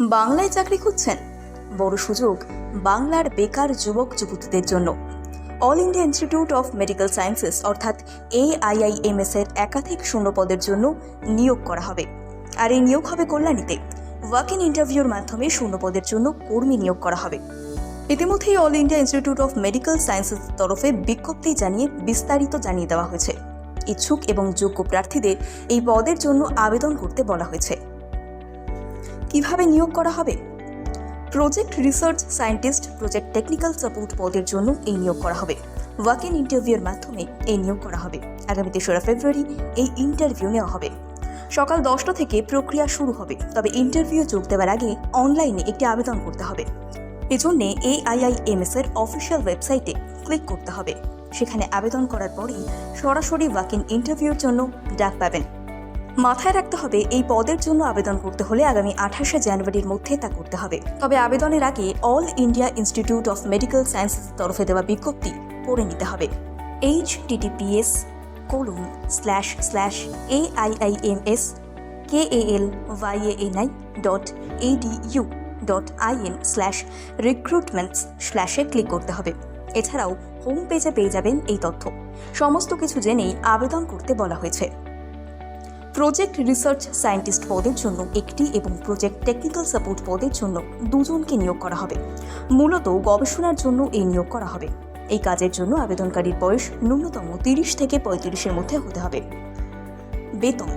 বাংলায় চাকরি খুঁজছেন? বড় সুযোগ বাংলার বেকার যুবক যুবতীদের জন্য। All India institute of medical sciences অর্থাৎ AIIMS এর একাধিক শূন্য পদের জন্য নিয়োগ করা হবে। আর এই নিয়োগ হবে কল্যাণীতে। ওয়াক ইন ইন্টারভিউর মাধ্যমে শূন্য পদের জন্য কর্মী নিয়োগ করা হবে। ইতিমধ্যেই all India institute of medical sciences তরফে বিজ্ঞপ্তি জানিয়ে বিস্তারিত জানিয়ে দেওয়া হয়েছে। ইচ্ছুক এবং যোগ্য প্রার্থীদের এই পদের জন্য আবেদন করতে বলা হয়েছে। কিভাবে নিয়োগ করা হবে? Project research scientist, project technical support পদের জন্য এই নিয়োগ করা হবে। ওয়াক ইন ইন্টারভিউর মাধ্যমে এই নিয়োগ করা হবে। আগামী 3রা ফেব্রুয়ারি এই ইন্টারভিউ নেওয়া হবে। সকাল 10টা থেকে প্রক্রিয়া শুরু হবে, তবে ইন্টারভিউ যোগ দেওয়ার আগে অনলাইনে একটি আবেদন করতে হবে। এজন্য AIIMS এর অফিসিয়াল ওয়েবসাইটে ক্লিক করতে হবে। সেখানে আবেদন করার পরেই সরাসরি ওয়াক ইন ইন্টারভিউর জন্য ডাক পাবেন। মাথায় রাখতে হবে, এই পদের জন্য আবেদন করতে হলে আগামী 28শে জানুয়ারির মধ্যে তা করতে হবে। তবে আবেদনের আগে all India institute of medical sciences তরফে দেওয়া বিজ্ঞপ্তি পড়ে নিতে হবে। https://AIIMS.KALYANI.edu.in/recruitments/ ক্লিক করতে হবে। এছাড়াও হোম পেজে পেয়ে যাবেন এই তথ্য। সমস্ত কিছু জেনেই আবেদন করতে বলা হয়েছে। প্রজেক্ট রিসার্চ সায়েন্টিস্ট পদের জন্য একটি এবং প্রজেক্ট টেকনিক্যাল সাপোর্ট পদের জন্য দুজনকে নিয়োগ করা হবে। মূলত গবেষণার জন্য এই নিয়োগ করা হবে। এই কাজের জন্য আবেদনকারীর বয়স ন্যূনতম 30 থেকে 35-এর মধ্যে হতে হবে। বেতন: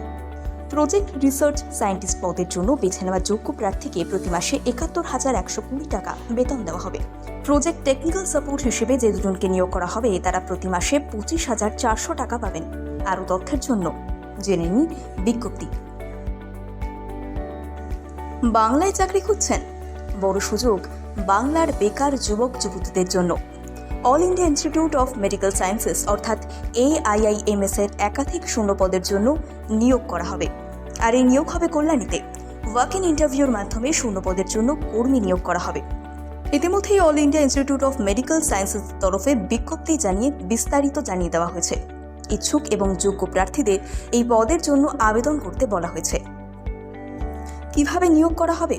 প্রজেক্ট রিসার্চ সায়েন্টিস্ট পদের জন্য বেছে নেওয়া যোগ্য প্রার্থীকে প্রতি মাসে ৭১,১২০ টাকা বেতন দেওয়া হবে। প্রজেক্ট টেকনিক্যাল সাপোর্ট হিসেবে যে দুজনকে নিয়োগ করা হবে তারা প্রতি মাসে ২৫,৪০০ টাকা পাবেন। আরও তথ্যের জন্য জেনে নিন বিজ্ঞপ্তি। বাংলায় চাকরি খুঁজছেন? বড় সুযোগ বাংলার বেকার যুবক যুবতীদের জন্য। All India institute of medical sciences অর্থাৎ AIIMS এর একাধিক শূন্য পদের জন্য নিয়োগ করা হবে। আর এই নিয়োগ হবে কল্যাণীতে। ওয়াক ইন ইন্টারভিউর মাধ্যমে শূন্য পদের জন্য কর্মী নিয়োগ করা হবে। ইতিমধ্যেই all India institute of medical sciences তরফে বিজ্ঞপ্তি জানিয়ে বিস্তারিত জানিয়ে দেওয়া হয়েছে। ইচ্ছুক এবং যোগ্য প্রার্থীদের এই পদের জন্য আবেদন করতে বলা হয়েছে। কিভাবে নিয়োগ করা হবে?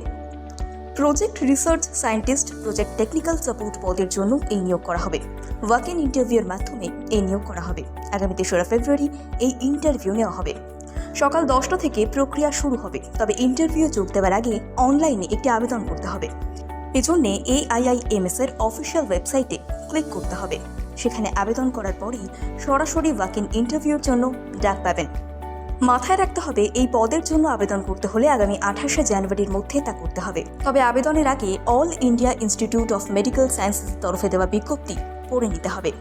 Project research scientist, project technical support পদের জন্য এই নিয়োগ করা হবে। ওয়াক ইন ইন্টারভিউর মাধ্যমে এই নিয়োগ করা হবে। আগামী 3রা ফেব্রুয়ারি এই ইন্টারভিউ নেওয়া হবে। সকাল 10টা থেকে প্রক্রিয়া শুরু হবে, তবে ইন্টারভিউ যোগ দেওয়ার আগে অনলাইনে একটি আবেদন করতে হবে। এজন্য AIIMS এর অফিসিয়াল ওয়েবসাইটে ক্লিক করতে হবে। সেখানে আবেদন করার পরেই সরাসরি ওয়াক ইন ইন্টারভিউর জন্য ডাক পাবেন। মাথায় রাখতে হবে, এই পদের জন্য আবেদন করতে হলে আগামী 28শে জানুয়ারির মধ্যে তা করতে হবে। তবে আবেদনের আগে all India institute of medical sciences তরফে দেওয়া বিজ্ঞপ্তি পড়ে নিতে হবে।